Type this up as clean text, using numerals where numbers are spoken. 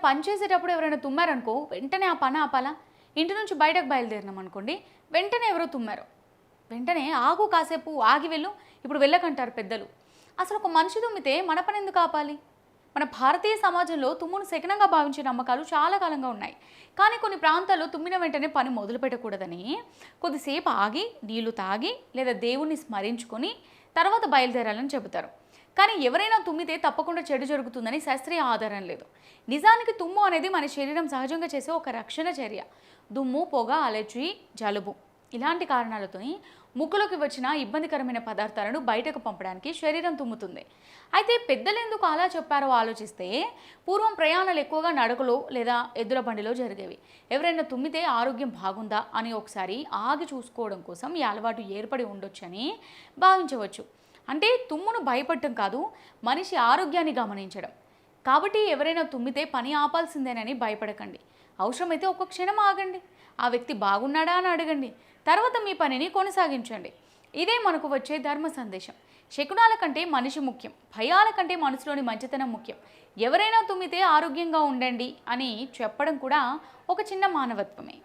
పని చేసేటప్పుడు ఎవరైనా తుమ్మారనుకో వెంటనే ఆ పని ఆపాలా? ఇంటి నుంచి బయటకు బయలుదేరినాం అనుకోండి, వెంటనే ఎవరో తుమ్మారు, వెంటనే ఆగు కాసేపు ఆగి వెళ్ళు, ఇప్పుడు వెళ్ళకంటారు పెద్దలు. అసలు ఒక మనిషి తుమ్మితే మన పని ఎందుకు ఆపాలి? మన భారతీయ సమాజంలో తుమ్మును శకనంగా భావించే నమ్మకాలు చాలా కాలంగా ఉన్నాయి. కానీ కొన్ని ప్రాంతాల్లో తుమ్మిన వెంటనే పని మొదలు పెట్టకూడదని కొద్దిసేపు ఆగి నీళ్లు తాగి లేదా దేవుణ్ణి స్మరించుకొని తర్వాత బయలుదేరాలని చెబుతారు. కానీ ఎవరైనా తుమ్మితే తప్పకుండా చెడు జరుగుతుందని శాస్త్రీయ ఆధారం లేదు. నిజానికి తుమ్ము అనేది మన శరీరం సహజంగా చేసే ఒక రక్షణ చర్య. దుమ్ము, పొగ, అలర్జీ, జలుబు ఇలాంటి కారణాలతో ముక్కులోకి వచ్చిన ఇబ్బందికరమైన పదార్థాలను బయటకు పంపడానికి శరీరం తుమ్ముతుంది. అయితే పెద్దలు ఎందుకు అలా చెప్పారో ఆలోచిస్తే, పూర్వం ప్రయాణాలు ఎక్కువగా నడకలో లేదా ఎద్దుల బండిలో జరిగేవి. ఎవరైనా తుమ్మితే ఆరోగ్యం బాగుందా అని ఒకసారి ఆగి చూసుకోవడం కోసం ఈ అలవాటు ఏర్పడి ఉండొచ్చని భావించవచ్చు. అంటే తుమ్మును భయపడటం కాదు, మనిషి ఆరోగ్యాన్ని గమనించడం. కాబట్టి ఎవరైనా తుమ్మితే పని ఆపాల్సిందేనని భయపడకండి. అవసరమైతే ఒక్క క్షణం ఆగండి, ఆ వ్యక్తి బాగున్నాడా అని అడగండి, తర్వాత మీ పనిని కొనసాగించండి. ఇదే మనకు వచ్చే ధర్మ సందేశం. శకునాల కంటే మనిషి ముఖ్యం, భయాల కంటే మనసులోని మంచితనం ముఖ్యం. ఎవరైనా తుమ్మితే ఆరోగ్యంగా ఉండండి అని చెప్పడం కూడా ఒక చిన్న మానవత్వమే.